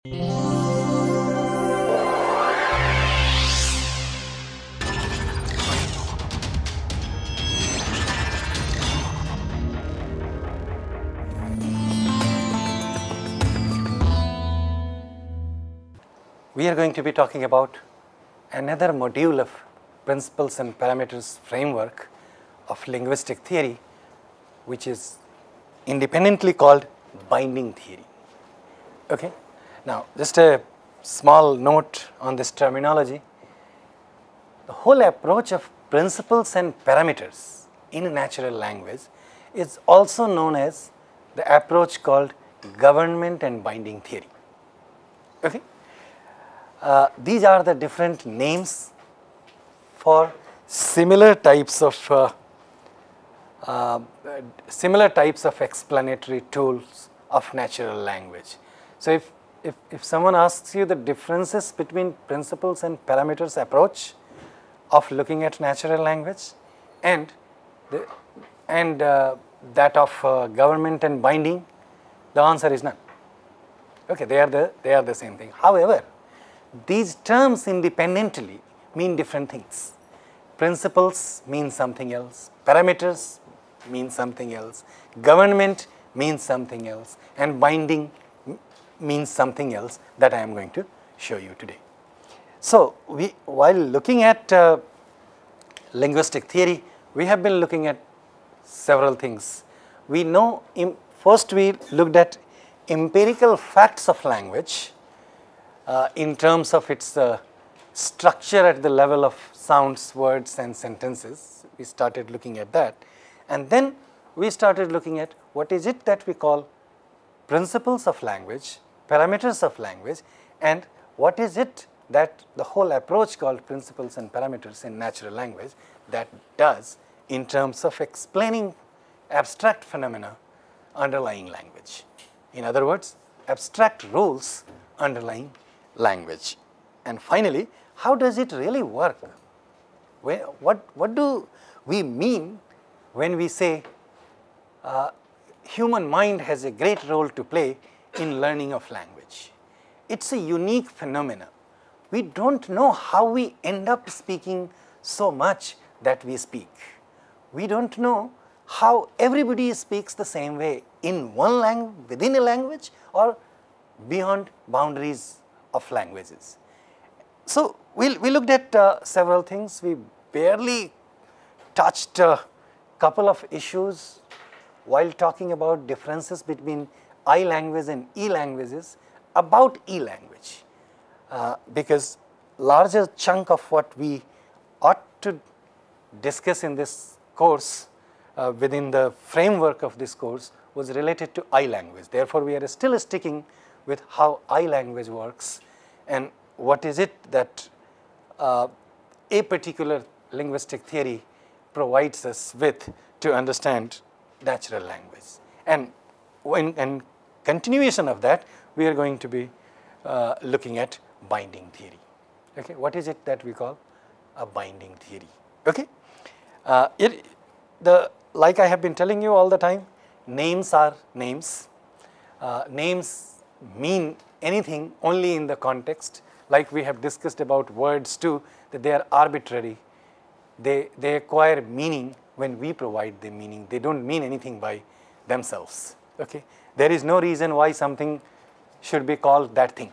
We are going to be talking about another module of principles and parameters framework of linguistic theory, which is independently called binding theory. Okay? Now, just a small note on this terminology. The whole approach of principles and parameters in natural language is also known as the approach called government and binding theory. Okay? These are the different names for similar types of explanatory tools of natural language. So, if someone asks you the differences between principles and parameters approach of looking at natural language and that of government and binding, the answer is none. Okay, they are the same thing. However, these terms independently mean different things. Principles mean something else, parameters mean something else, government means something else, and binding means something else that I am going to show you today. So, while looking at linguistic theory, we have been looking at several things. We know, first we looked at empirical facts of language in terms of its structure at the level of sounds, words and sentences. We started looking at that, and then we started looking at what is it that we call principles of language, parameters of language, and what is it that the whole approach called principles and parameters in natural language that does in terms of explaining abstract phenomena underlying language. In other words, abstract rules underlying language. And finally, how does it really work? What do we mean when we say human mind has a great role to play in learning of language? It's a unique phenomenon. We don't know how we end up speaking so much that we speak. We don't know how everybody speaks the same way in one language, within a language, or beyond boundaries of languages. So, we looked at several things. We barely touched a couple of issues while talking about differences between I language and E languages about E language, because larger chunk of what we ought to discuss in this course within the framework of this course was related to I language. Therefore, we are still sticking with how I language works and what is it that a particular linguistic theory provides us with to understand natural language. And in continuation of that, we are going to be looking at binding theory. Okay, what is it that we call a binding theory? Okay, like I have been telling you all the time, names are names. Names mean anything only in the context, like we have discussed about words too, that they are arbitrary. They acquire meaning when we provide the meaning. They don't mean anything by themselves. Okay, there is no reason why something should be called that thing.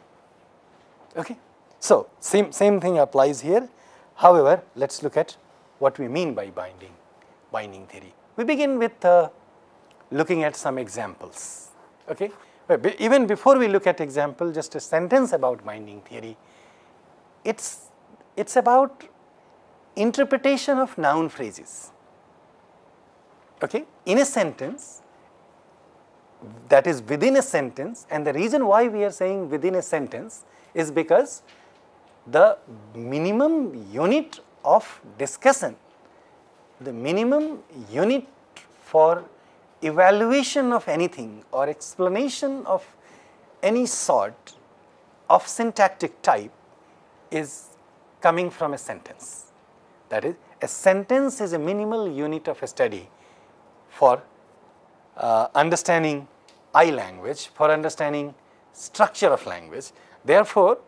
Okay, so same thing applies here. However, let's look at what we mean by binding theory. We begin with looking at some examples. Okay, but even before we look at example, just a sentence about binding theory. It's about interpretation of noun phrases. Okay, in a sentence, that is within a sentence, and the reason why we are saying within a sentence is because the minimum unit of discussion, the minimum unit for evaluation of anything or explanation of any sort of syntactic type is coming from a sentence. That is, a sentence is a minimal unit of study for understanding I language, for understanding structure of language. Therefore,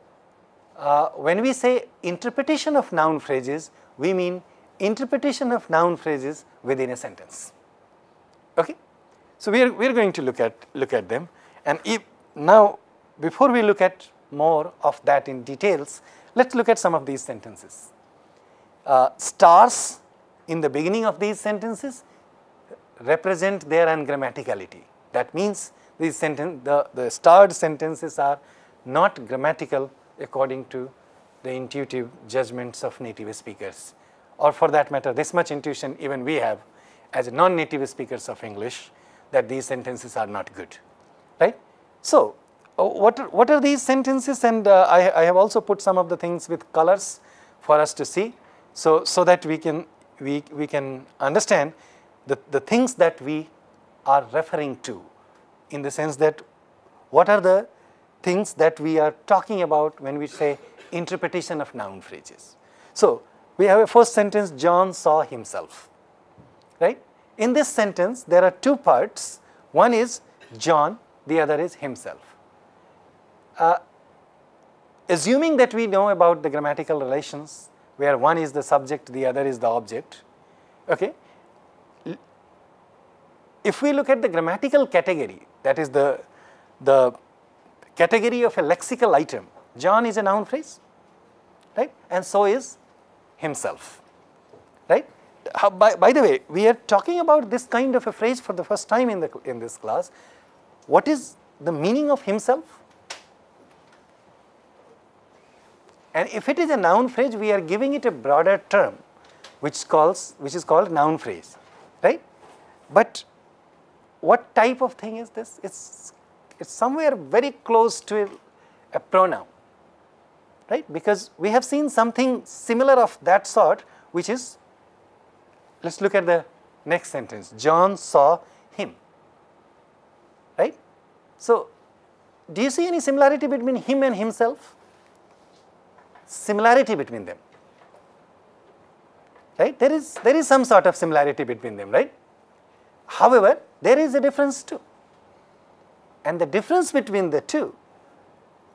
when we say interpretation of noun phrases, we mean interpretation of noun phrases within a sentence. Okay? So we are going to look at them, and now before we look at more of that in details, let's look at some of these sentences. Stars in the beginning of these sentences represent their ungrammaticality. That means these the starred sentences are not grammatical according to the intuitive judgments of native speakers, or for that matter, this much intuition even we have as non-native speakers of English, that these sentences are not good, right? So, what are these sentences? And I have also put some of the things with colors for us to see, so that we can understand the things that we are referring to, in the sense that what are the things that we are talking about when we say interpretation of noun phrases. So, we have a first sentence, John saw himself, right? In this sentence, there are two parts. One is John, the other is himself. Assuming that we know about the grammatical relations, where one is the subject, the other is the object, okay? If we look at the grammatical category, that is the category of a lexical item, John is a noun phrase, right? And so is himself, right? By the way, we are talking about this kind of a phrase for the first time in this class. What is the meaning of himself? And if it is a noun phrase, we are giving it a broader term, which is called noun phrase, right? But what type of thing is this? It's somewhere very close to a pronoun, right? Because we have seen something similar of that sort, which is, let's look at the next sentence. John saw him, right? So, do you see any similarity between him and himself? Similarity between them, right? There is some sort of similarity between them, right? However, there is a difference too, and the difference between the two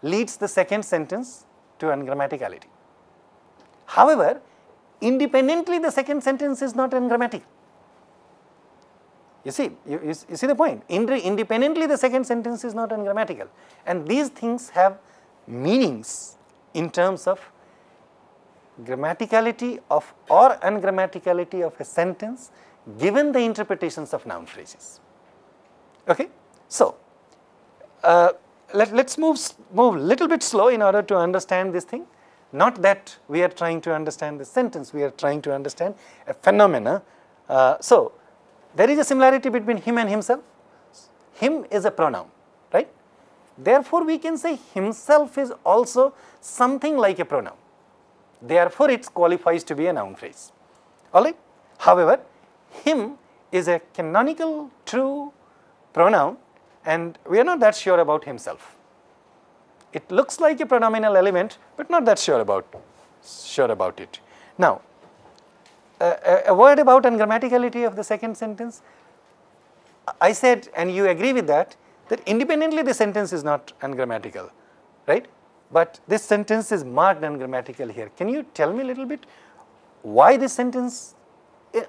leads the second sentence to ungrammaticality. However, independently the second sentence is not ungrammatical. You see, you see the point. Independently the second sentence is not ungrammatical, and these things have meanings in terms of grammaticality of or ungrammaticality of a sentence given the interpretations of noun phrases. Okay? So, let's move little bit slow in order to understand this thing. Not that we are trying to understand the sentence, we are trying to understand a phenomena. So, there is a similarity between him and himself. Him is a pronoun, right? Therefore, we can say himself is also something like a pronoun. Therefore, it qualifies to be a noun phrase. All right? However, him is a canonical true pronoun, and we are not that sure about himself. It looks like a pronominal element, but not that sure about it. Now, a word about ungrammaticality of the second sentence. I said, and you agree with that independently the sentence is not ungrammatical, right? But this sentence is marked ungrammatical here. Can you tell me a little bit why this sentence,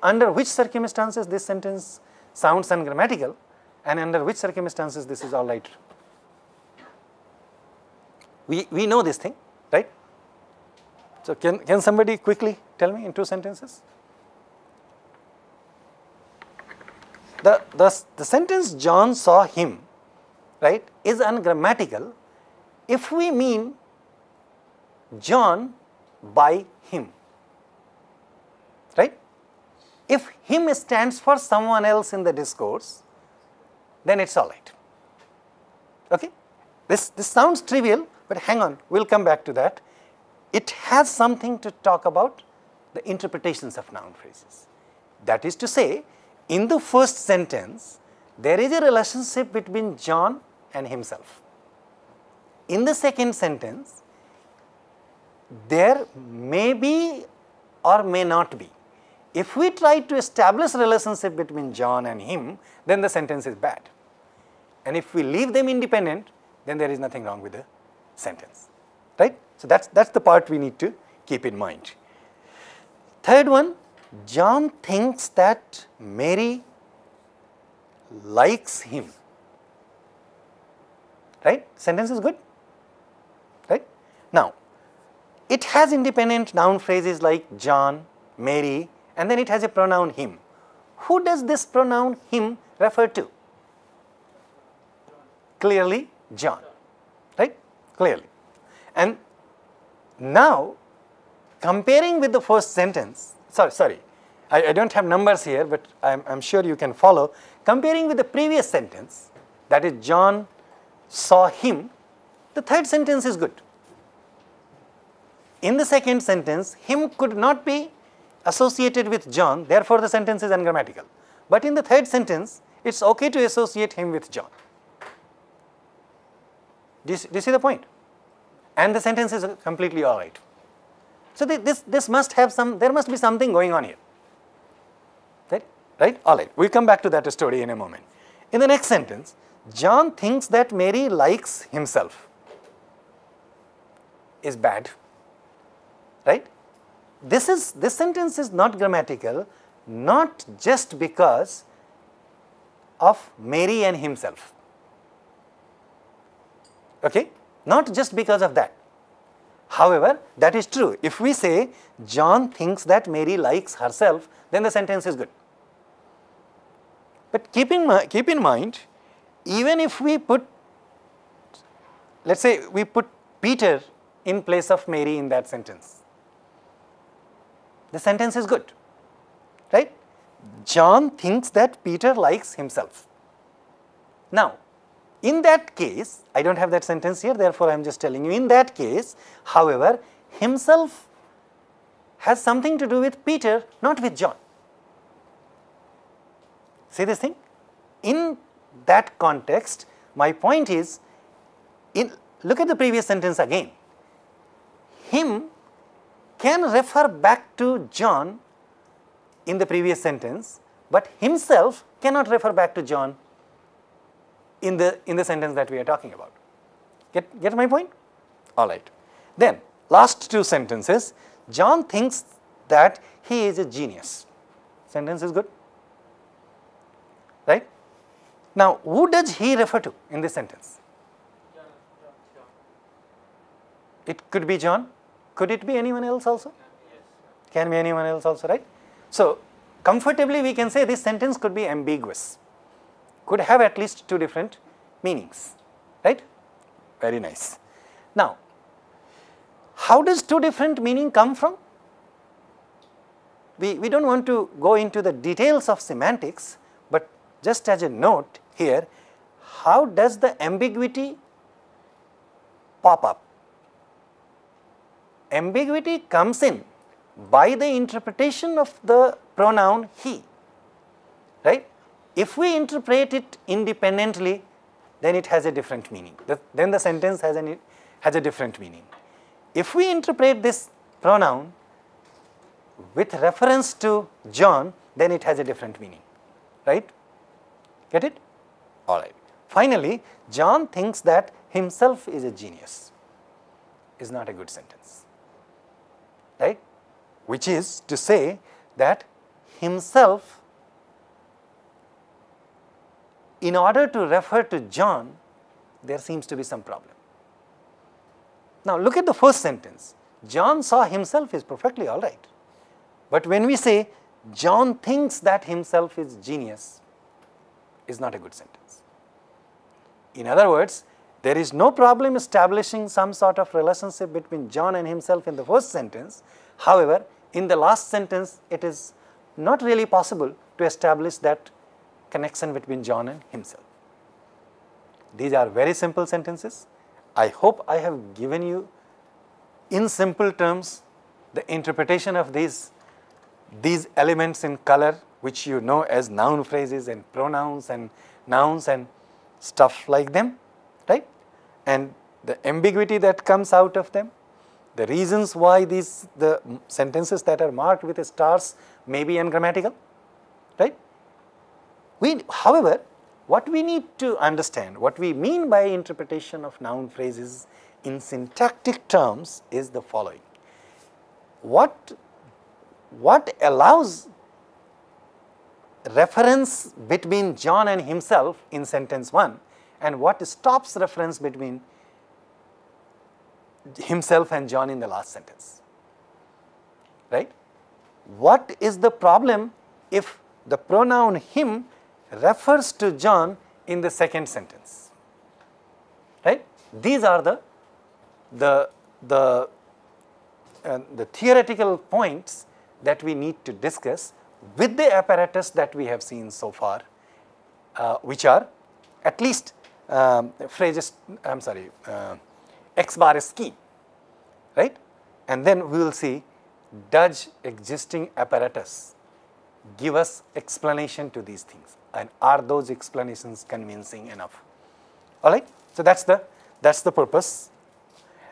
under which circumstances this sentence sounds ungrammatical, and under which circumstances this is all right? We know this thing, right? So can somebody quickly tell me in 2 sentences? The sentence John saw him, right, is ungrammatical if we mean John by him, right? If him stands for someone else in the discourse, then it's all right. Okay? This sounds trivial, but hang on, we'll come back to that. It has something to talk about the interpretations of noun phrases. That is to say, in the first sentence, there is a relationship between John and himself. In the second sentence, there may be or may not be. If we try to establish a relationship between John and him, then the sentence is bad. And if we leave them independent, then there is nothing wrong with the sentence, right? So that's the part we need to keep in mind. Third one, John thinks that Mary likes him, right? Sentence is good, right? Now, it has independent noun phrases like John, Mary, and then it has a pronoun him. Who does this pronoun him refer to? Clearly John, right? Clearly. And now, comparing with the first sentence, sorry, I don't have numbers here, but I'm sure you can follow. Comparing with the previous sentence, that is John saw him, the third sentence is good. In the second sentence, him could not be associated with John, therefore the sentence is ungrammatical. But in the third sentence, it's okay to associate him with John. Do you see the point? And the sentence is completely all right. So this must have there must be something going on here. Right? All right. We'll come back to that story in a moment. In the next sentence, John thinks that Mary likes himself. Is bad. Right? This sentence is not grammatical, not just because of Mary and himself. Okay? Not just because of that. However, that is true. If we say John thinks that Mary likes herself, then the sentence is good. But keep in mind, even if we put, let's say we put Peter in place of Mary in that sentence, the sentence is good, right? John thinks that Peter likes himself. Now, in that case, I don't have that sentence here, therefore I am just telling you, in that case, however, himself has something to do with Peter, not with John. See this thing? In that context, my point is, look at the previous sentence again. Him can refer back to John in the previous sentence, but himself cannot refer back to John in the sentence that we are talking about. Get my point? All right. Then, last two sentences. John thinks that he is a genius. Sentence is good. Right? Now, who does he refer to in this sentence? John. It could be John. Could it be anyone else also? Yes. Can be anyone else also, right? So, comfortably we can say this sentence could be ambiguous. Could have at least two different meanings, right? Very nice. Now, how does two different meaning come from? We don't want to go into the details of semantics, but just as a note here, how does the ambiguity pop up? Ambiguity comes in by the interpretation of the pronoun he, right? If we interpret it independently, then it has a different meaning. Then the sentence has a different meaning. If we interpret this pronoun with reference to John, then it has a different meaning, right? Get it? All right. Finally, John thinks that himself is a genius. Is not a good sentence, right? Which is to say that himself, in order to refer to John, there seems to be some problem. Now, look at the first sentence. John saw himself is perfectly all right. But when we say John thinks that himself is genius, is not a good sentence. In other words, there is no problem establishing some sort of relationship between John and himself in the first sentence. However, in the last sentence, it is not really possible to establish that connection between John and himself. These are very simple sentences. I hope I have given you, in simple terms, the interpretation of these elements in color, which you know as noun phrases and pronouns and nouns and stuff like them, right? And the ambiguity that comes out of them, the reasons why the sentences that are marked with stars may be ungrammatical, right? However, what we need to understand, what we mean by interpretation of noun phrases in syntactic terms is the following. What allows reference between John and himself in sentence 1, and what stops reference between himself and John in the last sentence, right? What is the problem if the pronoun him refers to John in the second sentence, right? These are the theoretical points that we need to discuss with the apparatus that we have seen so far, which are at least phrases, X bar is key, right? And then we will see, does existing apparatus give us explanation to these things, and are those explanations convincing enough? All right. So that's the purpose,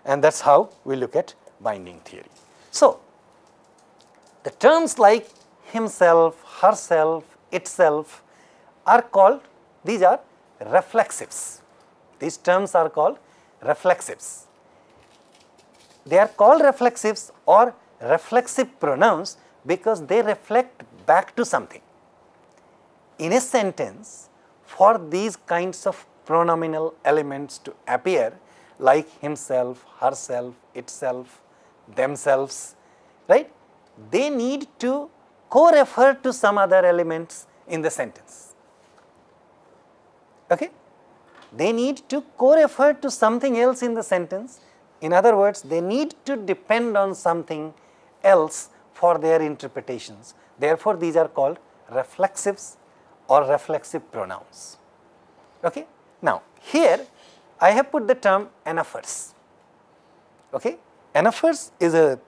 and that's how we look at binding theory. So the terms like himself, herself, itself are called, these are reflexives. These terms are called reflexives. They are called reflexives or reflexive pronouns because they reflect back to something. In a sentence, for these kinds of pronominal elements to appear, like himself, herself, itself, themselves, right, they need to co-refer to some other elements in the sentence. Okay? They need to co-refer to something else in the sentence. In other words, they need to depend on something else for their interpretations. Therefore, these are called reflexives or reflexive pronouns. Okay? Now, here I have put the term anaphors. Okay? Anaphors is a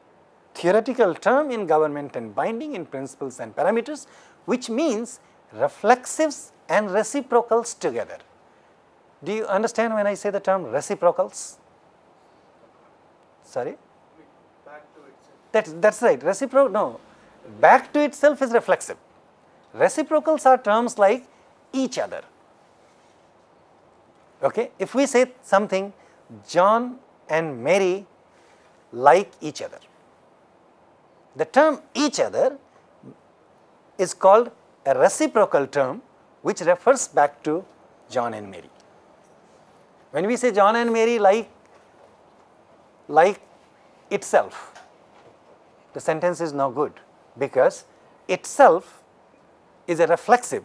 theoretical term in government and binding in principles and parameters, which means reflexives and reciprocals together. Do you understand when I say the term reciprocals? Sorry? Back to itself. That's right. No. Back to itself is reflexive. Reciprocals are terms like each other. Okay? If we say something, John and Mary like each other, the term each other is called a reciprocal term which refers back to John and Mary. When we say John and Mary like itself, the sentence is no good because itself is a reflexive,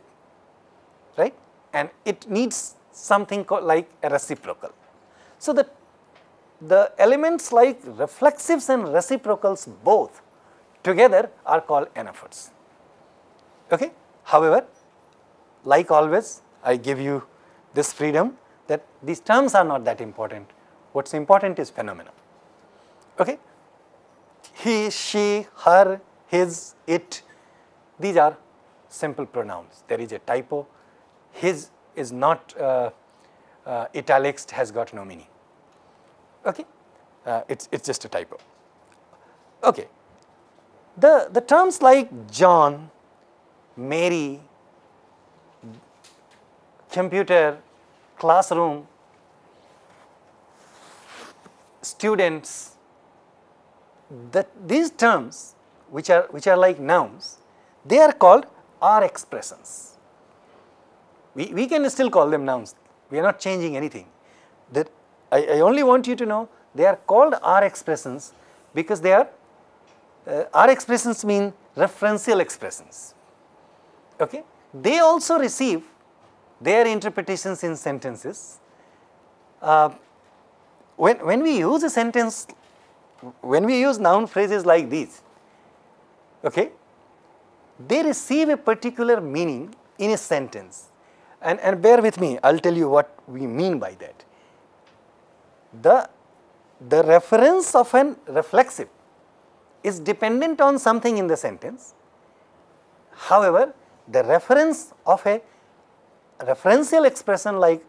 right? And it needs something called like a reciprocal. So the elements like reflexives and reciprocals both together are called anaphors. Okay? However, like always, I give you this freedom that these terms are not that important. What's important is phenomena. Okay? He, she, her, his, it, these are simple pronouns. There is a typo. His is not italics, has got no meaning. Okay? It's just a typo. Okay. The terms like John, Mary, computer, classroom, students, these terms which are like nouns, they are called are expressions. We can still call them nouns. We are not changing anything. That I only want you to know they are called are expressions because they are are expressions mean referential expressions. Okay? They also receive their interpretations in sentences. When we use a sentence, when we use noun phrases like these, okay, they receive a particular meaning in a sentence. And bear with me, I'll tell you what we mean by that. The reference of an reflexive is dependent on something in the sentence. However, the reference of a referential expression like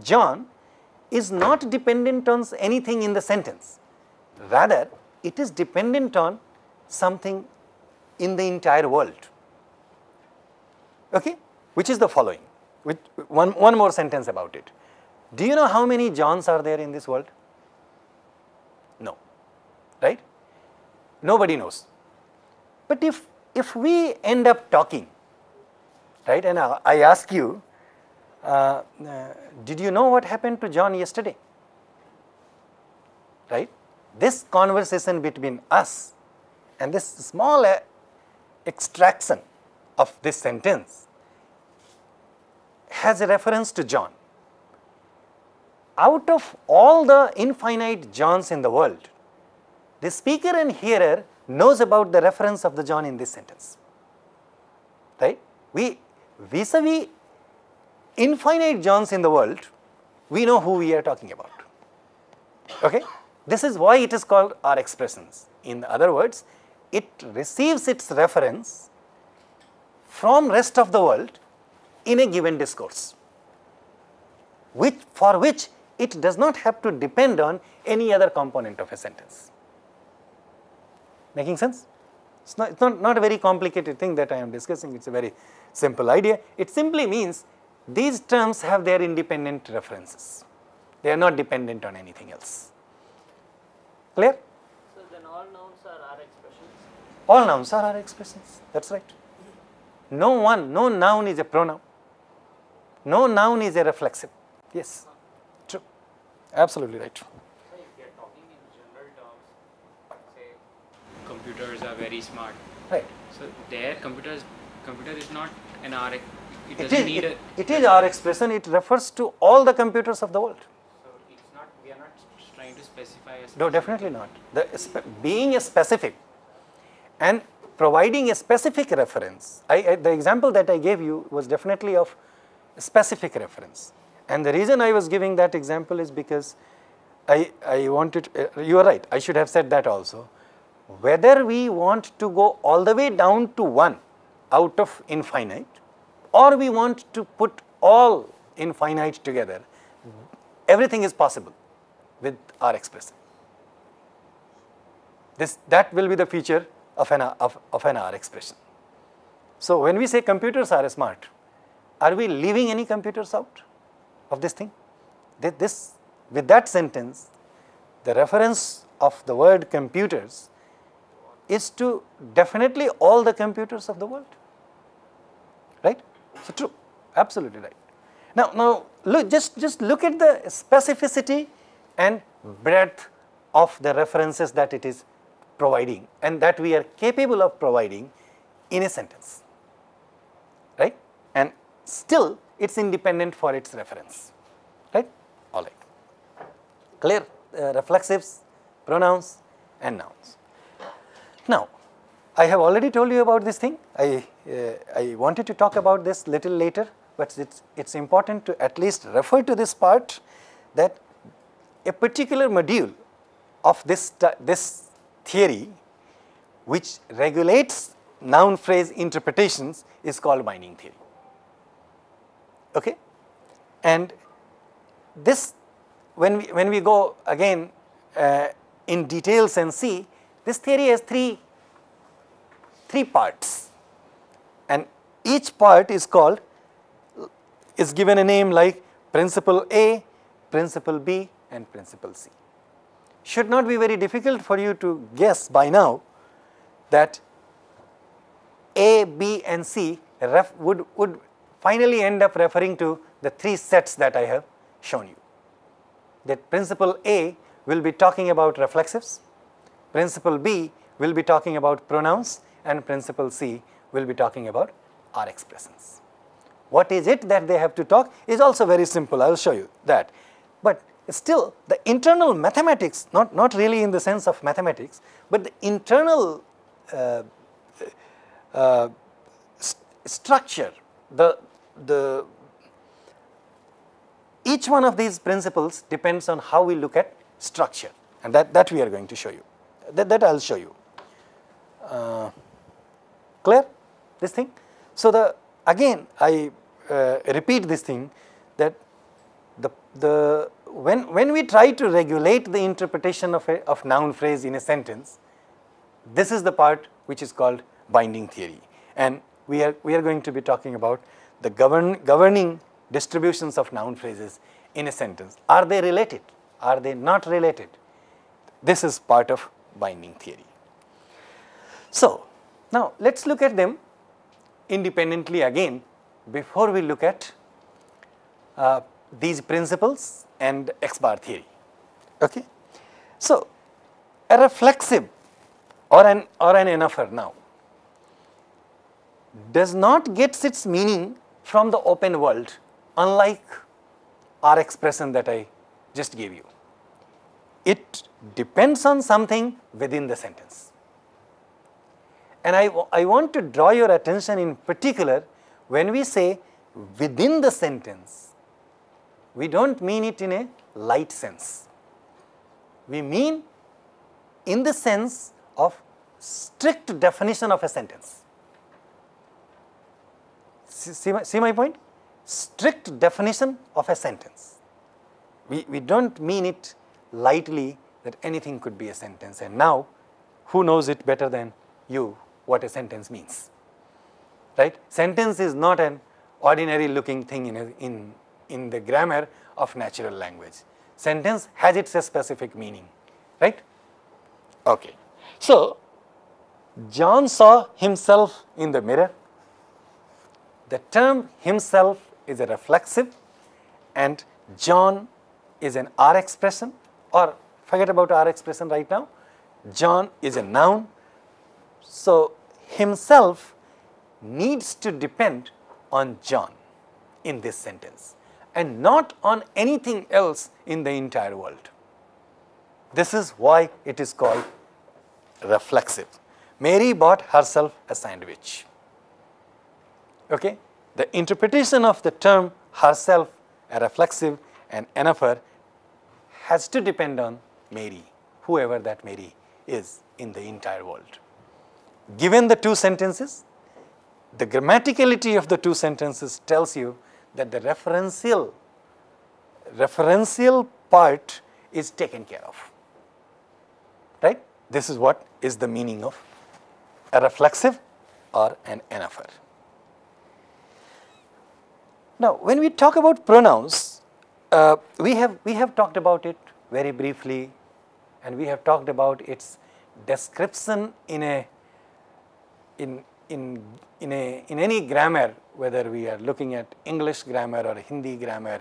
John is not dependent on anything in the sentence. Rather, it is dependent on something in the entire world. Okay? Which is the following. one more sentence about it. Do you know how many Johns are there in this world? No, right? Nobody knows. But if we end up talking, right, and I ask you, did you know what happened to John yesterday? Right? This conversation between us and this small extraction of this sentence has a reference to John. Out of all the infinite Johns in the world, the speaker and hearer knows about the reference of the John in this sentence. Right? We vis-a-vis infinite Johns in the world, we know who we are talking about. Okay? This is why it is called our expressions. In other words, it receives its reference from rest of the world in a given discourse, for which it does not have to depend on any other component of a sentence. Making sense? It's not a very complicated thing that I am discussing, it's a very simple idea. It simply means these terms have their independent references. They are not dependent on anything else. Clear? So then all nouns are our expressions? All nouns are our expressions, that's right. No noun is a pronoun. No noun is a reflexive. Yes, true. Absolutely right. So if we are talking in general terms, say computers are very smart. Right. So their computer is not an R. It doesn't need a. It is our expression. It refers to all the computers of the world. So it's not. We are not trying to specify a. No, definitely not. Being a specific and providing a specific reference. The example that I gave you was definitely of a specific reference. And the reason I was giving that example is because I wanted, you are right, I should have said that also. Whether we want to go all the way down to 1 out of infinite, or we want to put all infinite together, everything is possible with our expression. That will be the feature of an R expression. So when we say computers are smart, are we leaving any computers out of this thing? With that sentence, the reference of the word computers is to definitely all the computers of the world. Right? So true, absolutely right. Now look, just look at the specificity and breadth of the references that it is providing and that we are capable of providing in a sentence. Right? And still it's independent for its reference. Right? All right. Clear? Reflexives, pronouns and nouns. Now, I have already told you about this thing. I wanted to talk about this little later, but it's important to at least refer to this part, that a particular module of this theory which regulates noun phrase interpretations is called binding theory. Okay? And this, when we go again in details and see, this theory has three parts, and each part is given a name like principle A, principle B and principle C. Should not be very difficult for you to guess by now that A, B and C would finally end up referring to the 3 sets that I have shown you. That principle A will be talking about reflexives, principle B will be talking about pronouns, and principle C will be talking about R expressions. What is it that they have to talk is also very simple. I will show you that. But still, the internal mathematics, not really in the sense of mathematics, but the internal structure, each one of these principles depends on how we look at structure, and that we are going to show you. That I will show you. Clear this thing? So again I repeat this thing, that when we try to regulate the interpretation of noun phrase in a sentence, this is the part which is called binding theory, and we are going to be talking about the governing distributions of noun phrases in a sentence. Are they related? Are they not related? This is part of binding theory. So, now let us look at them independently again before we look at these principles and X bar theory. Okay? So, a reflexive or an enougher now does not get its meaning from the open world, unlike our expression that I just gave you. It depends on something within the sentence. And I want to draw your attention in particular when we say within the sentence, we don't mean it in a light sense. We mean in the sense of strict definition of a sentence. See my point? Strict definition of a sentence. We don't mean it lightly that anything could be a sentence. And now, who knows it better than you what a sentence means? Right? Sentence is not an ordinary looking thing in the grammar of natural language. Sentence has its specific meaning. Right? Okay. So, John saw himself in the mirror. The term himself is a reflexive and John is an R expression, or forget about R expression right now. John is a noun. So, himself needs to depend on John in this sentence and not on anything else in the entire world. This is why it is called reflexive. Mary bought herself a sandwich. Okay? The interpretation of the term herself, a reflexive and enougher, has to depend on Mary, whoever that Mary is in the entire world. Given the two sentences, the grammaticality of the two sentences tells you that the referential part is taken care of. Right? This is what is the meaning of a reflexive or an enougher. Now, when we talk about pronouns, we have talked about it very briefly, and we have talked about its description in any grammar, whether we are looking at English grammar or Hindi grammar.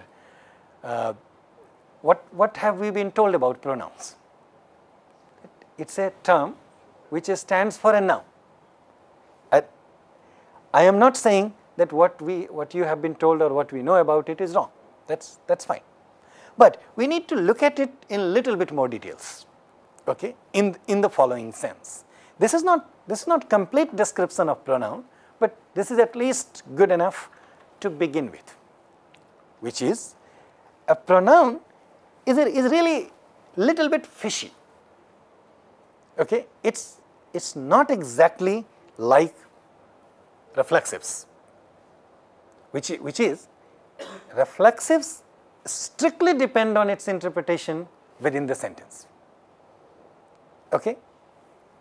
What have we been told about pronouns? It's a term which stands for a noun. I am not saying that what you have been told or what we know about it is wrong. That's fine. But we need to look at it in little bit more details. Okay? In the following sense. This is not complete description of pronoun, but this is at least good enough to begin with, which is a pronoun is really little bit fishy. Okay? It's not exactly like reflexives, which is reflexives strictly depend on its interpretation within the sentence. Okay?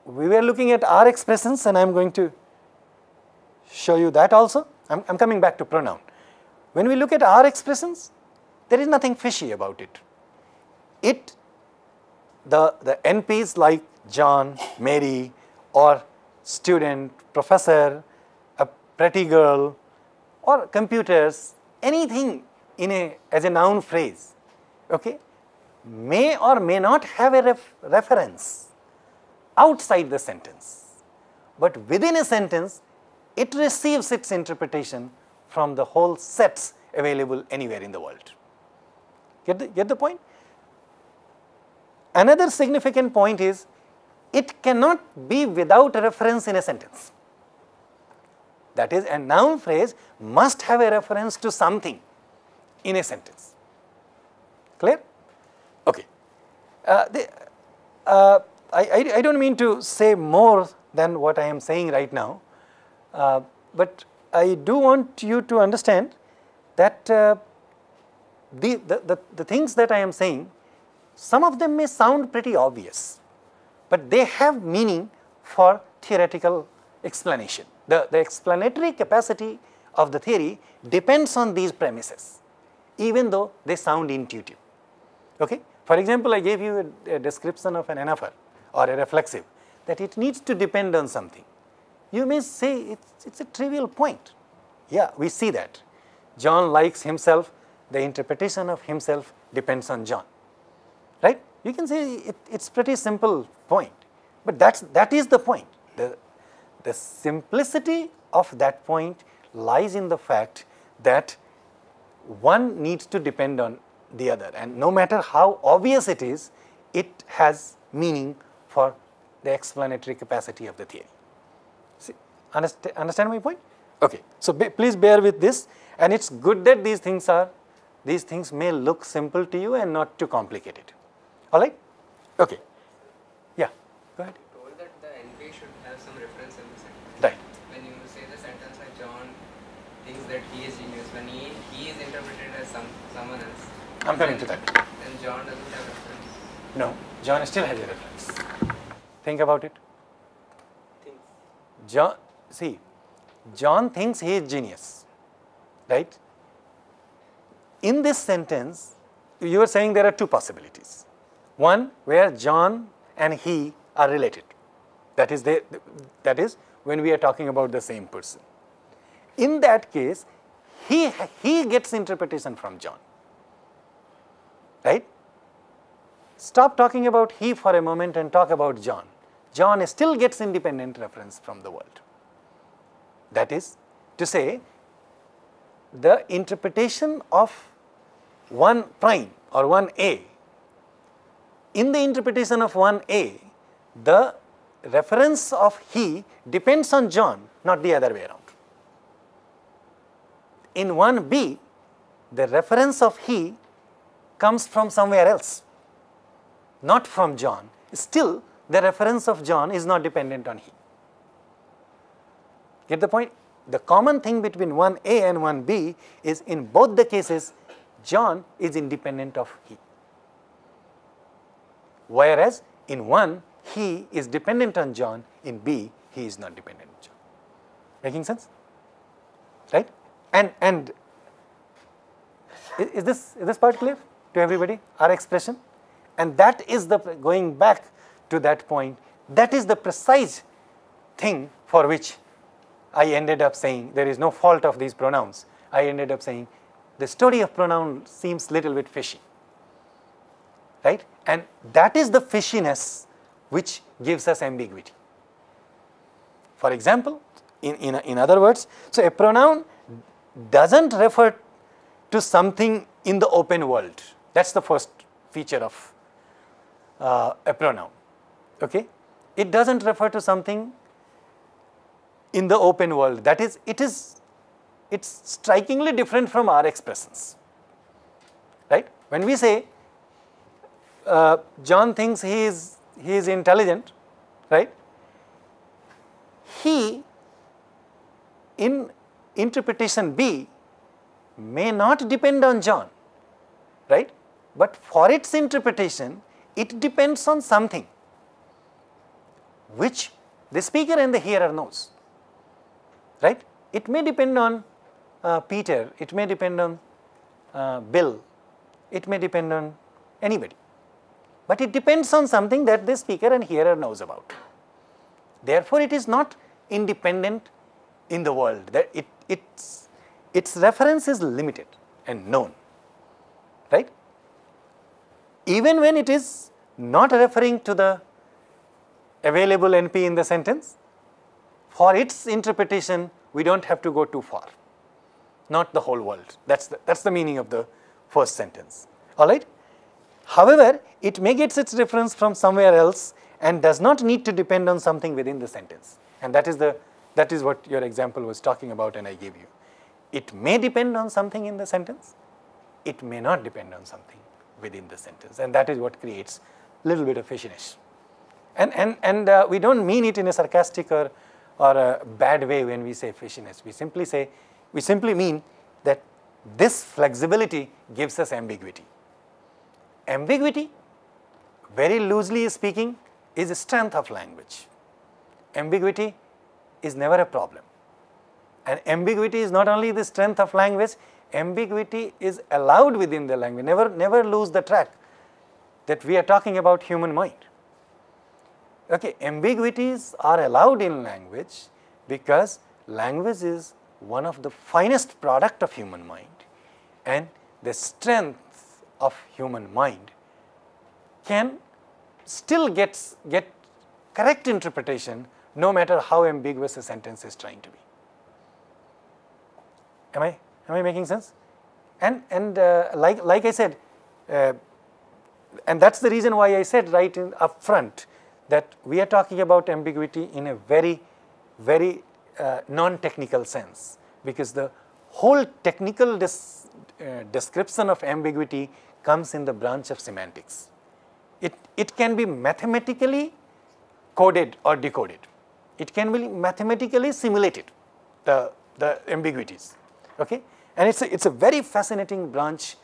We were looking at R expressions, and I am going to show you that also. I am coming back to pronoun. When we look at R expressions, there is nothing fishy about it. The NPs like John, Mary, or student, professor, a pretty girl, or computers, anything as a noun phrase, okay, may or may not have a reference outside the sentence, but within a sentence, it receives its interpretation from the whole sets available anywhere in the world. Get the point? Another significant point is, it cannot be without a reference in a sentence. That is, a noun phrase must have a reference to something in a sentence. Clear? Okay. I don't mean to say more than what I am saying right now, but I do want you to understand that the things that I am saying, some of them may sound pretty obvious, but they have meaning for theoretical explanation. The explanatory capacity of the theory depends on these premises, even though they sound intuitive. Okay? For example, I gave you a description of an anaphor or a reflexive, that it needs to depend on something. You may say it's a trivial point. Yeah, we see that. John likes himself, the interpretation of himself depends on John, right? You can say it's pretty simple point, but that is the point. The simplicity of that point lies in the fact that one needs to depend on the other, and no matter how obvious it is, it has meaning for the explanatory capacity of the theory. See, understand my point? Okay, so please bear with this, and it's good that these things may look simple to you and not too complicated. All right? Okay. Yeah, go ahead. You told that the NP should have some reference in the sentence. Right. When you say the sentence like John thinks that he is genius, when he is interpreted as someone else. I'm coming to that. Then John doesn't have reference. No, John still has a reference. Think about it. John thinks he is genius, right? In this sentence, you are saying there are two possibilities. One, where John and he are related. That is when we are talking about the same person. In that case, he gets interpretation from John, right? Stop talking about he for a moment and talk about John. John still gets independent reference from the world. That is to say, the interpretation of 1 prime or 1A, in the interpretation of 1A, the reference of he depends on John, not the other way around. In 1B, the reference of he comes from somewhere else, not from John. Still, the reference of John is not dependent on he. Get the point? The common thing between 1A and 1B is in both the cases, John is independent of he. Whereas in 1, he is dependent on John, in B, he is not dependent on John. Making sense? Right? And is this part clear to everybody, our expression? And that is going back to that point, that is the precise thing for which I ended up saying there is no fault of these pronouns. I ended up saying the story of pronoun seems little bit fishy, right? And that is the fishiness which gives us ambiguity. For example, in other words, so a pronoun doesn't refer to something in the open world. That's the first feature of a pronoun. Okay? It doesn't refer to something in the open world. That is, it's strikingly different from our expressions, right? When we say John thinks he is intelligent, right? He in interpretation B may not depend on John, right? But for its interpretation, it depends on something which the speaker and the hearer knows, right? It may depend on Peter, it may depend on Bill, it may depend on anybody, but it depends on something that the speaker and hearer knows about. Therefore, it is not independent in the world, that its reference is limited and known, right? Even when it is not referring to the available NP in the sentence, for its interpretation, we don't have to go too far, not the whole world. That's the meaning of the first sentence, all right? However, it may get its reference from somewhere else and does not need to depend on something within the sentence. And that is what your example was talking about and I gave you. It may depend on something in the sentence, it may not depend on something within the sentence, and that is what creates a little bit of fishiness. And we don't mean it in a sarcastic or a bad way when we say fishiness. We simply mean that this flexibility gives us ambiguity. Ambiguity, very loosely speaking, is a strength of language. Ambiguity is never a problem. And ambiguity is not only the strength of language, ambiguity is allowed within the language. Never lose the track that we are talking about human mind. Okay, ambiguities are allowed in language because language is one of the finest product of human mind, and the strength of human mind can still get correct interpretation no matter how ambiguous a sentence is trying to be. Am I making sense? And like I said, and that's the reason why I said right up front that we are talking about ambiguity in a very non-technical sense, because the whole technical description of ambiguity comes in the branch of semantics. It can be mathematically coded or decoded. It can be mathematically simulated, the ambiguities. Okay? And it's a very fascinating branch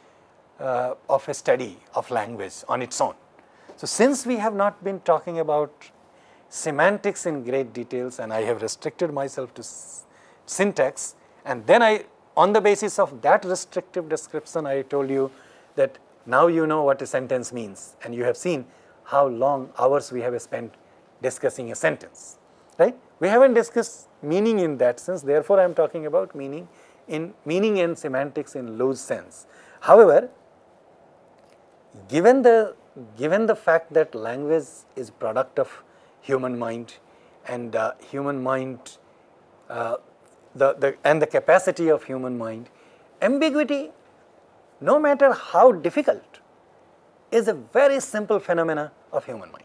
of a study of language on its own. So since we have not been talking about semantics in great details, and I have restricted myself to syntax, and then on the basis of that restrictive description, I told you that now you know what a sentence means, and you have seen how long hours we have spent discussing a sentence, right? We haven't discussed meaning in that sense, therefore I am talking about meaning and semantics in loose sense. However, given the fact that language is product of human mind, and human mind, the capacity of human mind, ambiguity, no matter how difficult, is a very simple phenomena of human mind.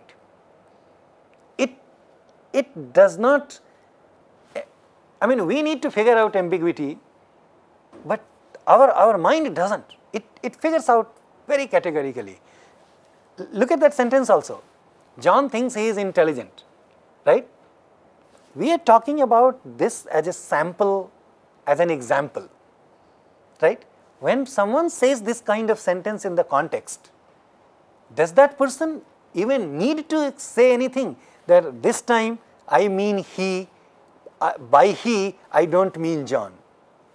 It does not, I mean, we need to figure out ambiguity, but our mind doesn't. It figures out very categorically. Look at that sentence also. John thinks he is intelligent, right? We are talking about this as a sample, as an example, right? When someone says this kind of sentence in the context, does that person even need to say anything that this time I mean he, by he I don't mean John?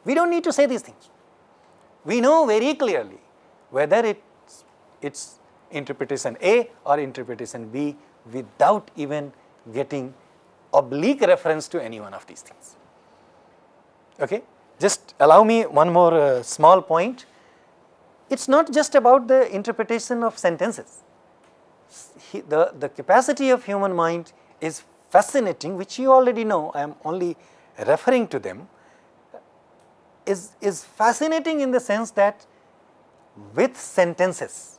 We don't need to say these things. We know very clearly whether it's interpretation A or interpretation B without even getting oblique reference to any one of these things. Okay? Just allow me one more small point. It's not just about the interpretation of sentences. The capacity of human mind is fascinating, which you already know, I am only referring to them, is fascinating in the sense that with sentences,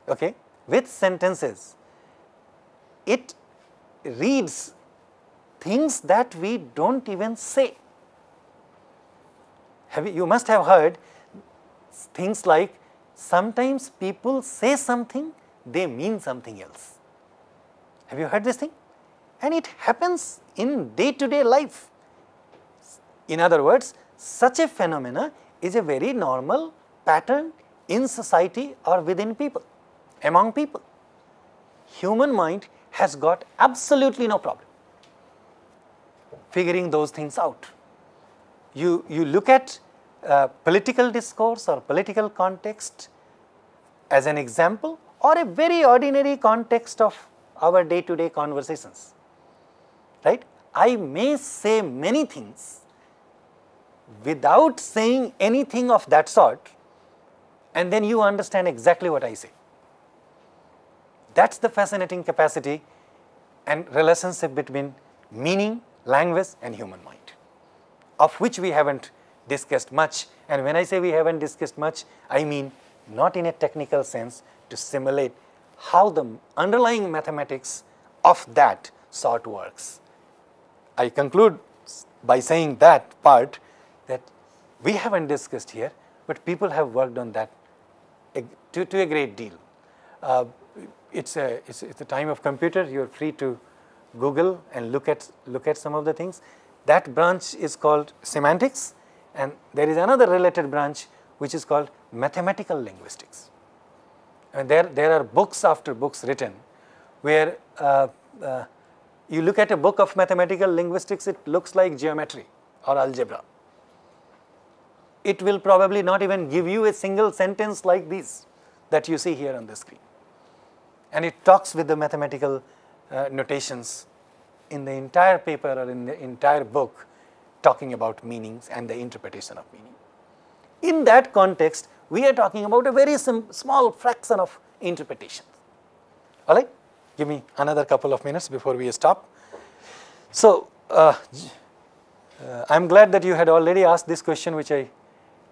okay, with sentences, it reads things that we don't even say. You must have heard things like, sometimes people say something, they mean something else. Have you heard this thing? And it happens in day-to-day life. In other words, such a phenomena is a very normal pattern in society or within people, among people. Human mind has got absolutely no problem figuring those things out. You look at political discourse or political context as an example, or a very ordinary context of our day-to-day conversations, right? I may say many things without saying anything of that sort, and then you understand exactly what I say. That's the fascinating capacity and relationship between meaning, language and human mind, of which we haven't discussed much. And when I say we haven't discussed much, I mean not in a technical sense, to simulate how the underlying mathematics of that sort works. I conclude by saying that part, that we haven't discussed here, but people have worked on that to a great deal. It's a time of computer. You're free to Google and look at some of the things. That branch is called semantics, and there is another related branch which is called mathematical linguistics. And there are books after books written where you look at a book of mathematical linguistics, it looks like geometry or algebra. It will probably not even give you a single sentence like this that you see here on the screen. And it talks with the mathematical notations in the entire paper or in the entire book, talking about meanings and the interpretation of meaning. In that context, we are talking about a very small fraction of interpretations. All right? Give me another couple of minutes before we stop. So, I am glad that you had already asked this question which I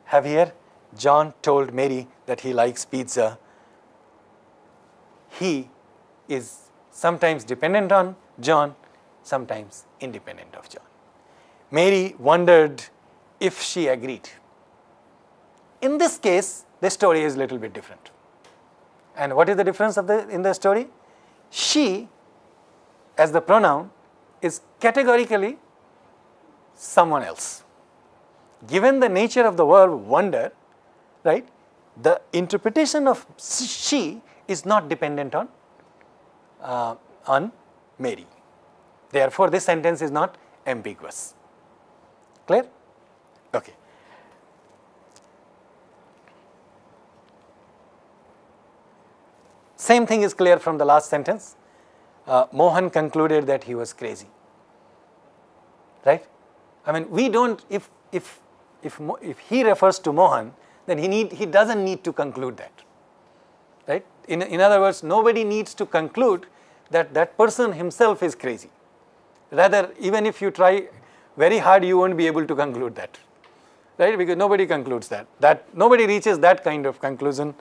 have here. John told Mary that he likes pizza. He is sometimes dependent on John, sometimes independent of John. Mary wondered if she agreed. In this case, the story is a little bit different. And what is the difference in the story? She, as the pronoun, is categorically someone else. Given the nature of the verb wonder, right, the interpretation of she is not dependent on Mary. Therefore, this sentence is not ambiguous. Clear? Okay. Same thing is clear from the last sentence. Mohan concluded that he was crazy. Right? I mean, we don't, if he refers to Mohan, then he doesn't need to conclude that. Right? In other words, nobody needs to conclude that that person himself is crazy. Rather, even if you try very hard, you won't be able to conclude that. Right? Because nobody concludes that. Nobody reaches that kind of conclusion.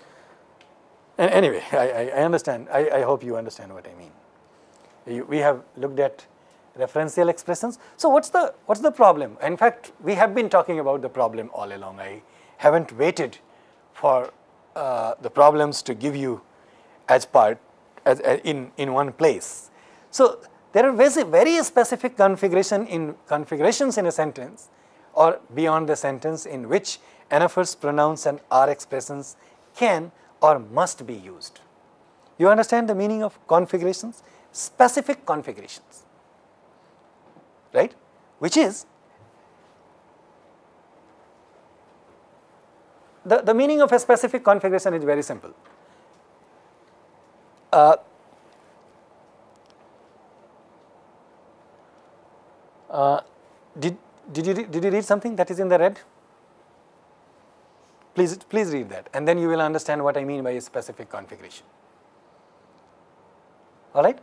Anyway, I understand. I hope you understand what I mean. We have looked at referential expressions. So what's the problem? In fact, we have been talking about the problem all along. I haven't waited for the problems to give you in one place. So there are very specific configurations in a sentence or beyond the sentence in which anaphors, pronouns and are expressions can or must be used. You understand the meaning of configurations? Specific configurations, right? Which is, the meaning of a specific configuration is very simple. Did you read something that is in the red? Please read that, and then you will understand what I mean by a specific configuration. All right?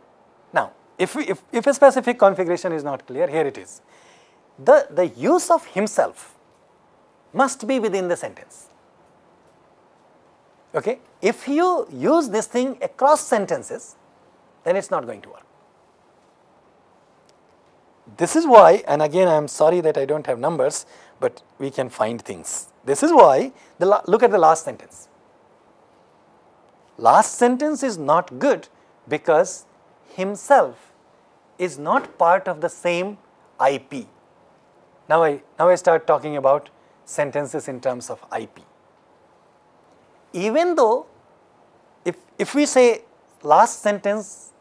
Now, if a specific configuration is not clear, here it is. The use of himself must be within the sentence. Okay? If you use this thing across sentences, then it's not going to work. This is why, and again I am sorry that I don't have numbers, but we can find things. This is why, look at the last sentence. Last sentence is not good because himself is not part of the same IP. Now I start talking about sentences in terms of IP. Even though, if we say last sentence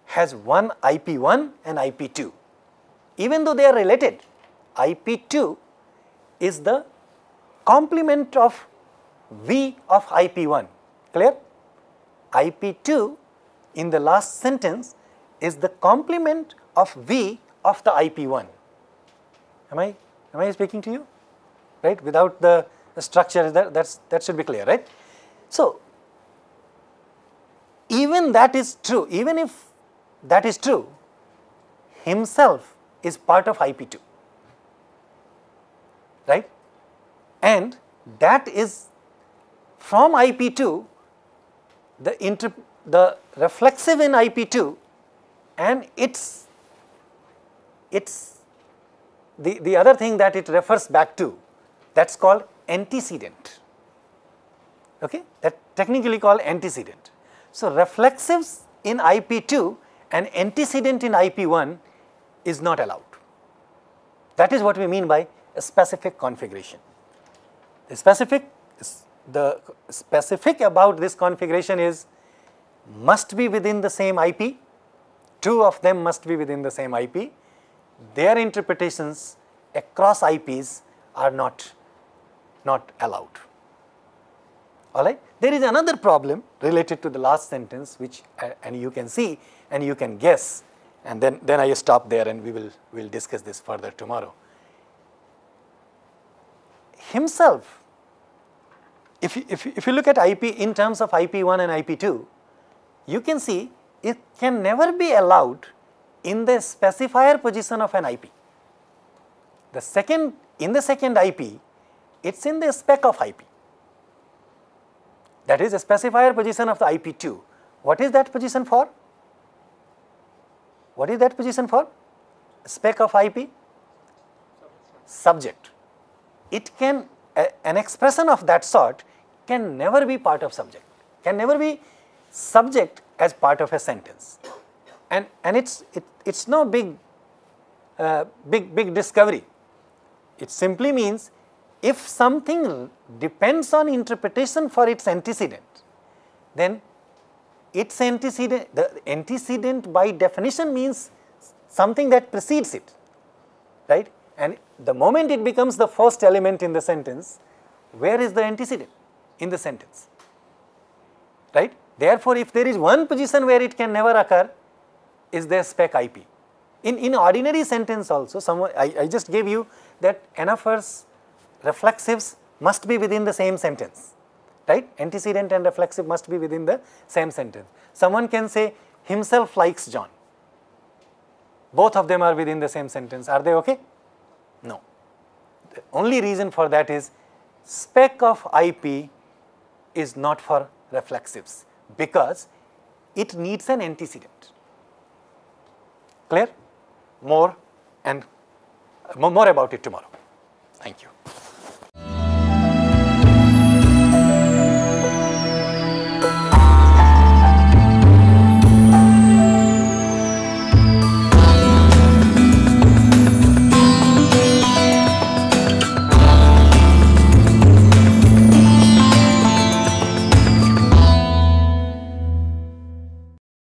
has one IP1 and IP2, even though they are related, IP2 is the complement of V of IP1. Clear? IP2 in the last sentence is the complement of V of the IP1. Am I speaking to you? Right? Without the structure, that should be clear, right? So, even that is true, even if that is true, himself is part of IP2, right? And that is from IP2, the reflexive in IP2 and it's the other thing that it refers back to, that's called antecedent. Okay? That technically called antecedent. So reflexives in IP2 and antecedent in IP1 is not allowed. That is what we mean by a specific configuration. The specific about this configuration is must be within the same IP. Two of them must be within the same IP. Their interpretations across IPs are not allowed. All right. There is another problem related to the last sentence, which and you can see and you can guess, and then I stop there, and we'll discuss this further tomorrow. Himself, if you look at IP in terms of IP1 and IP2, you can see it can never be allowed in the specifier position of an IP. In the second IP, it's in the spec of IP. That is a specifier position of the IP2. What is that position for? What is that position for? Spec of IP? Subject. It can, an expression of that sort can never be part of subject, can never be subject as part of a sentence. And it's no big discovery. It simply means if something depends on interpretation for its antecedent, then its antecedent, the antecedent by definition means something that precedes it, right? And the moment it becomes the first element in the sentence, where is the antecedent in the sentence, right? Therefore, if there is one position where it can never occur, is the spec IP. In ordinary sentence also, I just gave you that anaphors, reflexives must be within the same sentence, right? Antecedent and reflexive must be within the same sentence. Someone can say himself likes John. Both of them are within the same sentence. Are they okay? No. The only reason for that is spec of IP is not for reflexives because it needs an antecedent. Clear? More about it tomorrow. Thank you.